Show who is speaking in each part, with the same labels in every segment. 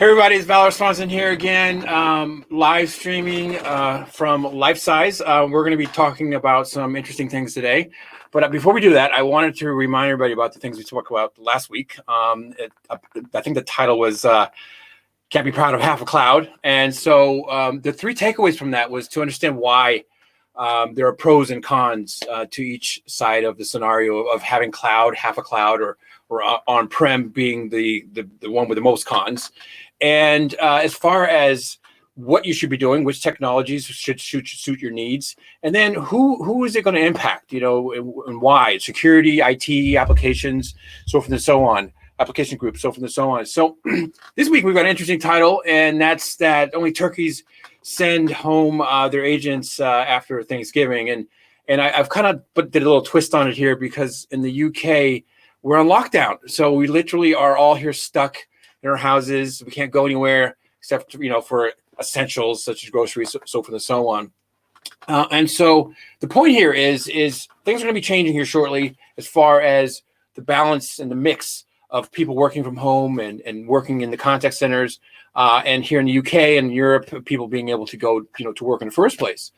Speaker 1: Hey everybody, it's Valor Swanson here again, live streaming from Life Size. We're going to be talking about some interesting things today. But before we do that, I wanted to remind everybody about the things we talked about last week. I think the title was Can't Be Proud of Half a Cloud. And so the three takeaways from that was to understand why there are pros and cons to each side of the scenario of having cloud, half a cloud, or on-prem being the one with the most cons. And as far as what you should be doing, which technologies should suit your needs, and then who is it going to impact, and why? Security, IT, applications, so forth and so on, application groups, so forth and so on. So this week we've got an interesting title, and that's that only turkeys send home their agents after Thanksgiving. And I've kind of did a little twist on it here because in the UK, we're on lockdown. So we literally are all here stuck in our houses. We can't go anywhere except, for essentials such as groceries, so forth and so on. And so the point here is things are going to be changing here shortly as far as the balance and the mix of people working from home and working in the contact centers. And here in the UK and Europe, people being able to go, to work in the first place.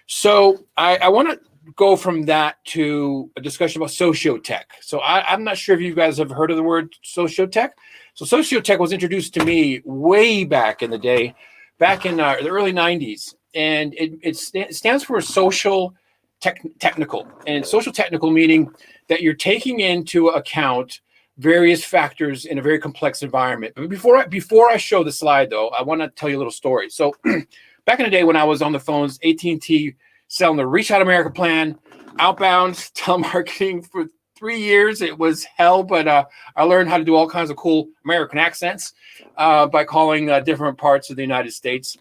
Speaker 1: So I want to go from that to a discussion about Sociotech. So I'm not sure if you guys have heard of the word Sociotech. So Sociotech was introduced to me way back in the day, back in the early 90s. And it stands for social technical. And social technical meaning that you're taking into account various factors in a very complex environment. But before I show the slide, though, I want to tell you a little story. So back in the day when I was on the phones, AT&T selling the Reach Out America plan, outbound telemarketing for 3 years. It was hell, but I learned how to do all kinds of cool American accents by calling different parts of the United States.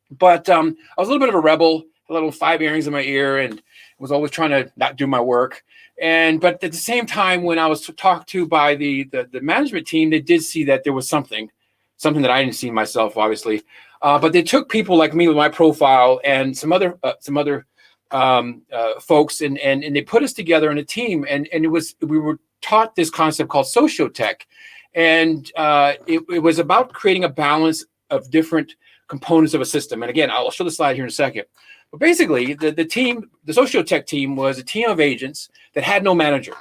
Speaker 1: But I was a little bit of a rebel, a little 5 earrings in my ear, and was always trying to not do my work. But at the same time, when I was talked to by the management team, they did see that there was something that I didn't see myself, obviously. But they took people like me with my profile and some other folks, and they put us together in a team. And we were taught this concept called Sociotech, and it was about creating a balance of different components of a system. And again, I'll show the slide here in a second. But basically, the Sociotech team was a team of agents that had no manager.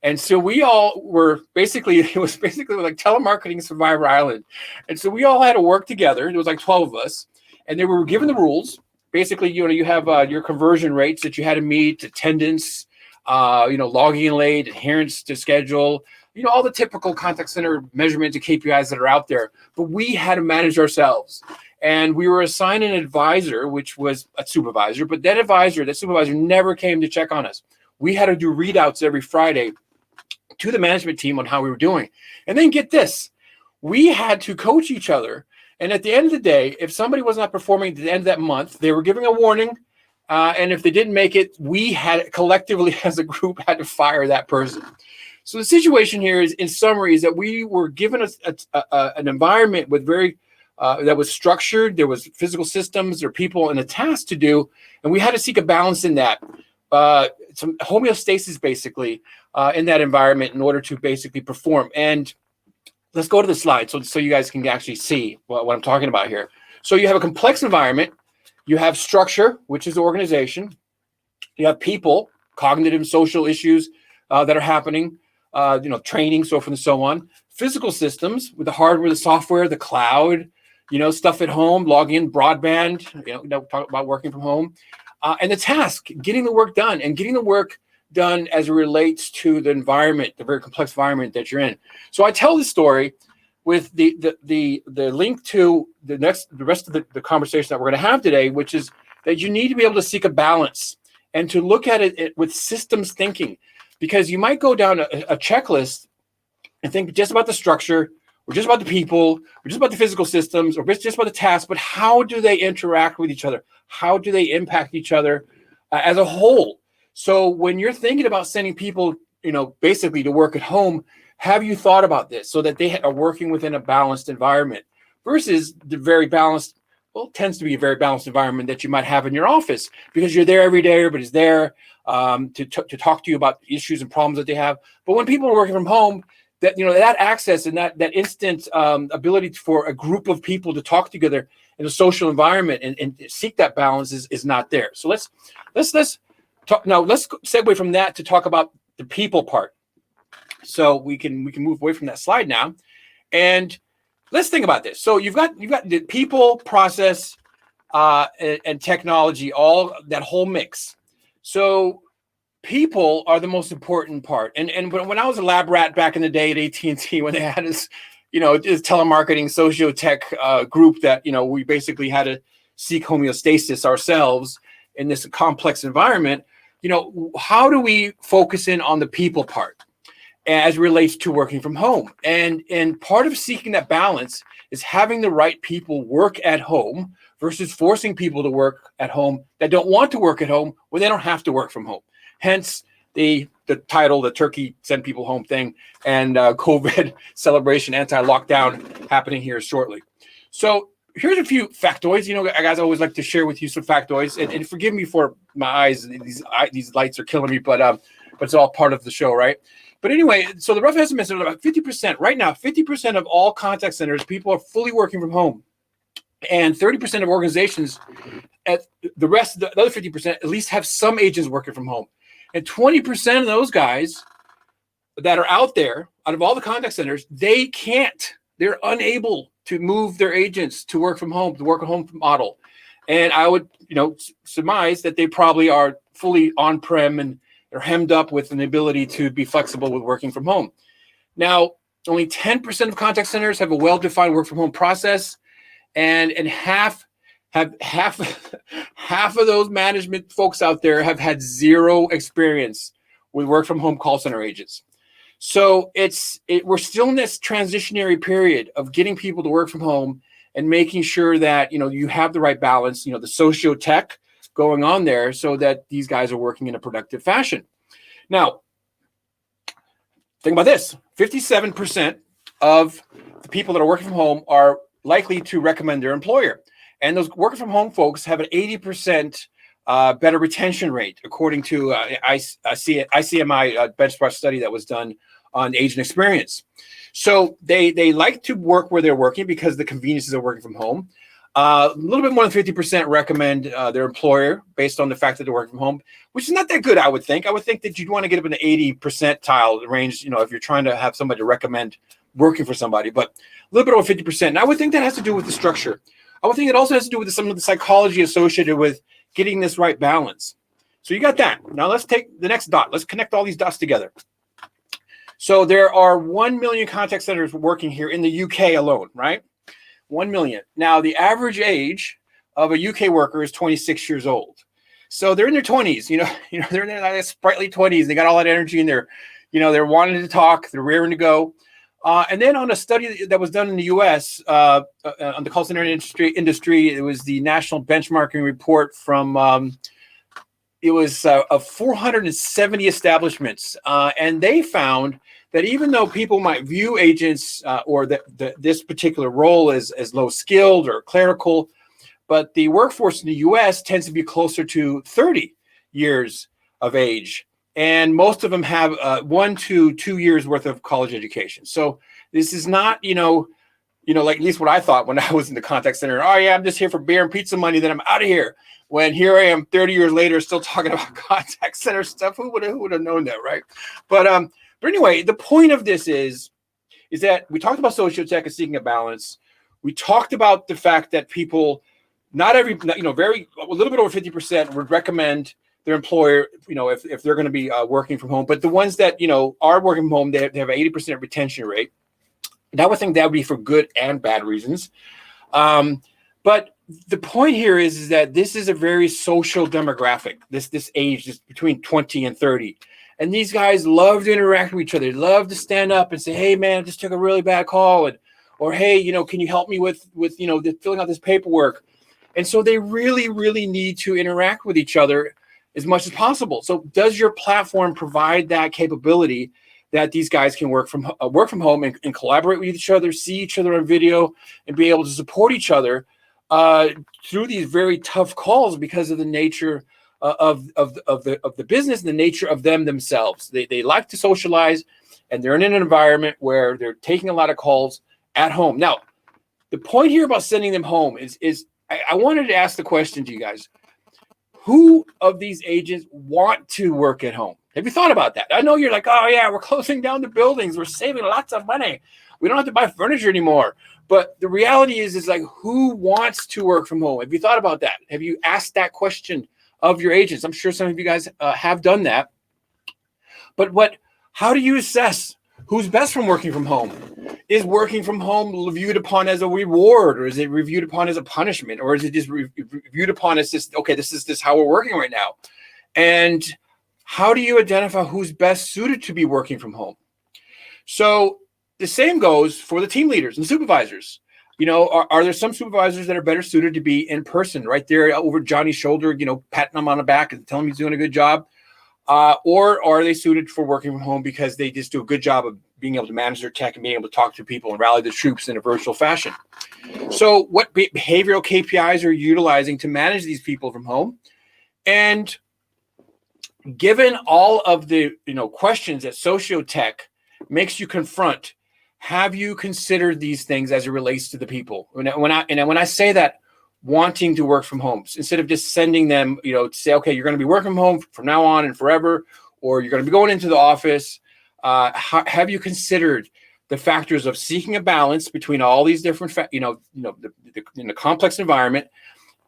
Speaker 1: And so we all were it was basically like telemarketing Survivor Island. And so we all had to work together. There was like 12 of us, and they were given the rules. Basically, you have your conversion rates that you had to meet, attendance, logging in late, adherence to schedule, all the typical contact center measurements and KPIs that are out there. But we had to manage ourselves. And we were assigned an advisor, which was a supervisor, but that supervisor never came to check on us. We had to do readouts every Friday to the management team on how we were doing. And then get this, we had to coach each other. And at the end of the day, if somebody was not performing at the end of that month, they were giving a warning. And if they didn't make it, we had collectively as a group had to fire that person. So the situation here is, in summary, is that we were given an environment with that was structured. There was physical systems, there were people and a task to do. And we had to seek a balance in that. Some homeostasis basically in that environment in order to basically perform. And let's go to the slide so you guys can actually see what I'm talking about here. So you have a complex environment, you have structure, which is the organization, you have people, cognitive and social issues that are happening, training, so forth and so on, physical systems with the hardware, the software, the cloud, stuff at home, log in, broadband, talk about working from home. And the task, getting the work done, and getting the work done as it relates to the environment, the very complex environment that you're in. So I tell this story with the link to the rest of the conversation that we're going to have today, which is that you need to be able to seek a balance and to look at it with systems thinking, because you might go down a checklist and think just about the structure, or just about the people, or just about the physical systems, or just about the tasks, but how do they interact with each other? How do they impact each other as a whole? So when you're thinking about sending people, basically to work at home, have you thought about this so that they are working within a balanced environment versus the very balanced, tends to be a very balanced environment that you might have in your office because you're there every day, everybody's there to talk to you about issues and problems that they have. But when people are working from home, that, that access and that instant ability for a group of people to talk together in a social environment and seek that balance is not there. So let's talk now. Let's segue from that to talk about the people part. So we can move away from that slide now, and let's think about this. So you've got the people, process, and technology, all that whole mix. So people are the most important part. And when I was a lab rat back in the day at AT&T, when they had this, this telemarketing Sociotech group that, we basically had to seek homeostasis ourselves in this complex environment, how do we focus in on the people part as relates to working from home? And part of seeking that balance is having the right people work at home versus forcing people to work at home that don't want to work at home when they don't have to work from home. Hence the title, the turkey send people home thing, and COVID celebration, anti-lockdown happening here shortly. So here's a few factoids. Guys, I always like to share with you some factoids, and forgive me for my eyes. These lights are killing me, but it's all part of the show, right? But anyway, so the rough estimate is about 50% right now. 50% of all contact centers, people are fully working from home, and 30% of organizations, at the rest, the other 50%, at least have some agents working from home. And 20% of those guys that are out there, out of all the contact centers, they're unable to move their agents to work from home, the work at home model. And I would, surmise that they probably are fully on-prem and they're hemmed up with an ability to be flexible with working from home. Now, only 10% of contact centers have a well-defined work from home process, and half of those management folks out there have had zero experience with work from home call center agents. So we're still in this transitionary period of getting people to work from home and making sure that you have the right balance, the sociotech going on there, so that these guys are working in a productive fashion. Now, think about this: 57% of the people that are working from home are likely to recommend their employer. And those working from home folks have an 80% better retention rate, according to ICMI benchmark study that was done on agent experience. So they like to work where they're working because of the conveniences of working from home. A little bit more than 50% recommend their employer based on the fact that they're working from home, which is not that good, I would think. I would think that you'd want to get up in the 80 percentile range, if you're trying to have somebody to recommend working for somebody, but a little bit over 50%. And I would think that has to do with the structure. I would think it also has to do with some of the psychology associated with getting this right balance. So you got that. Now let's take the next dot. Let's connect all these dots together. So there are 1 million contact centers working here in the UK alone, right? 1 million. Now the average age of a UK worker is 26 years old. So they're in their 20s, they're in their sprightly 20s. They got all that energy in there. They're wanting to talk. They're raring to go. And then on a study that was done in the U.S. On the call center industry, it was the National Benchmarking Report from of 470 establishments, and they found that even though people might view agents or this particular role as low skilled or clerical, but the workforce in the U.S. tends to be closer to 30 years of age. And most of them have 1 to 2 years worth of college education. So this is not, like at least what I thought when I was in the contact center. Oh yeah, I'm just here for beer and pizza money, then I'm out of here. When here I am 30 years later, still talking about contact center stuff. Who would have known that, right? But anyway, the point of this is that we talked about sociotech and seeking a balance. We talked about the fact that people, a little bit over 50% would recommend their employer, if they're going to be working from home. But the ones that, are working from home, they have an 80% retention rate. And I would think that would be for good and bad reasons. But the point here is that this is a very social demographic, this age is between 20 and 30. And these guys love to interact with each other. They love to stand up and say, hey, man, I just took a really bad call. Or, hey, can you help me with filling out this paperwork? And so they really, really need to interact with each other as much as possible. So does your platform provide that capability that these guys can work from home and collaborate with each other, see each other on video, and be able to support each other through these very tough calls because of the nature of the business and the nature of them themselves. They like to socialize, and they're in an environment where they're taking a lot of calls at home. Now, the point here about sending them home is I wanted to ask the question to you guys. Who of these agents want to work at home? Have you thought about that? I know you're like, oh yeah, we're closing down the buildings. We're saving lots of money. We don't have to buy furniture anymore. But the reality is like, who wants to work from home? Have you thought about that? Have you asked that question of your agents? I'm sure some of you guys have done that. But how do you assess who's best from working from home? Is working from home viewed upon as a reward, or is it reviewed upon as a punishment, or is it just reviewed upon as just, okay, this is how we're working right now? And how do you identify who's best suited to be working from home? So the same goes for the team leaders and supervisors. Are there some supervisors that are better suited to be in person, right there over Johnny's shoulder, patting him on the back and telling him he's doing a good job? Or are they suited for working from home because they just do a good job of being able to manage their tech and being able to talk to people and rally the troops in a virtual fashion? So what behavioral KPIs are you utilizing to manage these people from home? And given all of the questions that Sociotech makes you confront, have you considered these things as it relates to the people? When I say that, wanting to work from home, instead of just sending them, to say, okay, you're going to be working from home from now on and forever, or you're going to be going into the office. Have you considered the factors of seeking a balance between all these different, the complex environment,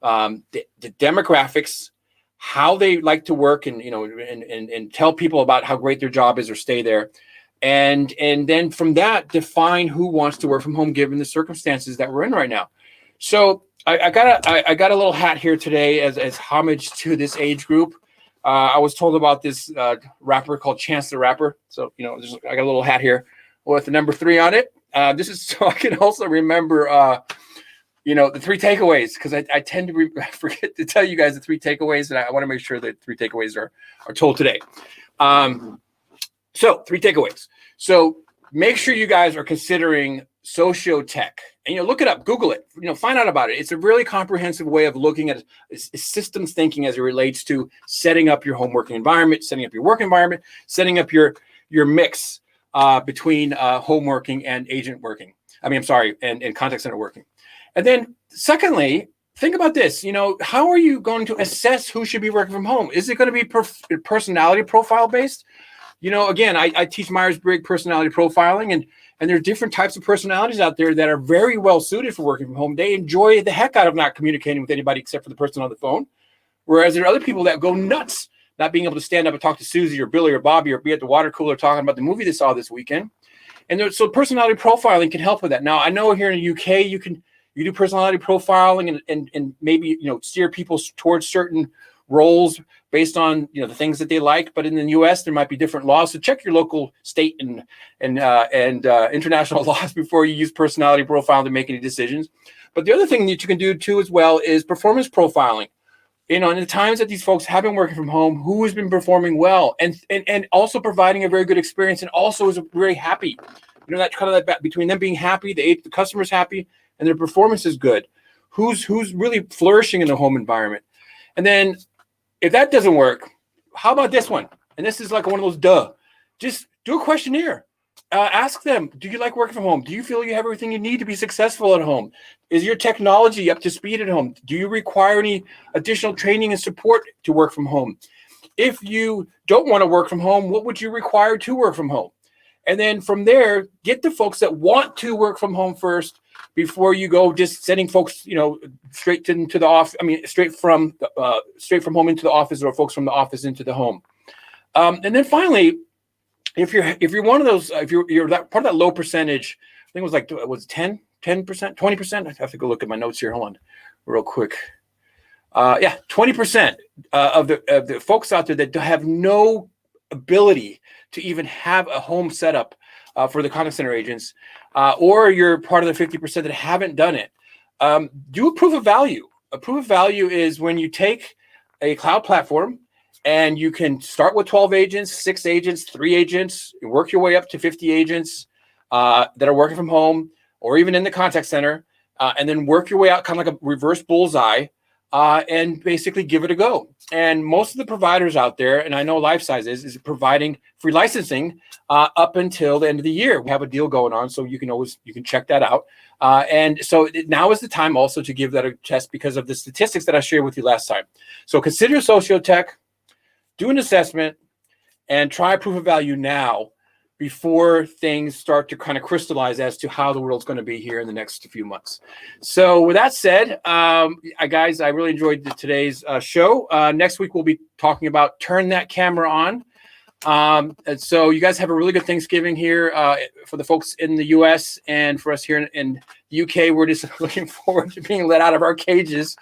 Speaker 1: the demographics, how they like to work, and tell people about how great their job is or stay there, and then from that define who wants to work from home given the circumstances that we're in right now. So I got a little hat here today as homage to this age group. I was told about this rapper called Chance the Rapper. So, I got a little hat here with the number 3 on it. This is so I can also remember, the 3 takeaways, because I tend to forget to tell you guys the 3 takeaways, and I want to make sure that 3 takeaways are told today. So 3 takeaways. So make sure you guys are considering Sociotech, and look it up, Google it, find out about it. It's a really comprehensive way of looking at systems thinking as it relates to setting up your home working environment, setting up your work environment, setting up your mix between home working and agent working. And contact center working. And then secondly, think about this. How are you going to assess who should be working from home? Is it going to be personality profile based? Again, I teach Myers-Briggs personality profiling, and there are different types of personalities out there that are very well suited for working from home. They enjoy the heck out of not communicating with anybody except for the person on the phone. Whereas there are other people that go nuts not being able to stand up and talk to Susie or Billy or Bobby or be at the water cooler talking about the movie they saw this weekend. And so personality profiling can help with that. Now, I know here in the UK, you do personality profiling and maybe, steer people towards certain roles based on the things that they like, but in the U.S. there might be different laws. So check your local state and international laws before you use personality profiling to make any decisions. But the other thing that you can do too as well is performance profiling. In the times that these folks have been working from home, who has been performing well and also providing a very good experience and also is very happy. That kind of that between them being happy, the customer's happy, and their performance is good. Who's really flourishing in the home environment, and then. If that doesn't work, how about this one? And this is like one of those just do a questionnaire. Ask them, do you like working from home? Do you feel you have everything you need to be successful at home? Is your technology up to speed at home? Do you require any additional training and support to work from home? If you don't want to work from home, what would you require to work from home? And then from there, get the folks that want to work from home first before you go just sending folks, straight into the office. Straight from home into the office, or folks from the office into the home. And then finally, if you're one of those, if you're that part of that low percentage, I think it was 10%, 20%. I have to go look at my notes here. Hold on, real quick. 20% of the folks out there that have no ability to even have a home setup for the contact center agents, or you're part of the 50% that haven't done it. Do a proof of value. A proof of value is when you take a cloud platform and you can start with 12 agents, 6 agents, 3 agents, work your way up to 50 agents that are working from home or even in the contact center, and then work your way out kind of like a reverse bullseye and basically give it a go. And most of the providers out there, and I know LifeSize is providing free licensing up until the end of the year. We have a deal going on, so you can check that out. And so now is the time also to give that a test because of the statistics that I shared with you last time. So consider Sociotech, do an assessment, and try proof of value now before things start to kind of crystallize as to how the world's going to be here in the next few months. So with that said, guys, I really enjoyed today's show. Next week, we'll be talking about turn that camera on. And so you guys have a really good Thanksgiving here for the folks in the US, and for us here in the UK, we're just looking forward to being let out of our cages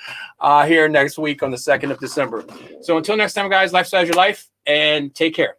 Speaker 1: here next week on the 2nd of December. So until next time, guys, LifeSize your life and take care.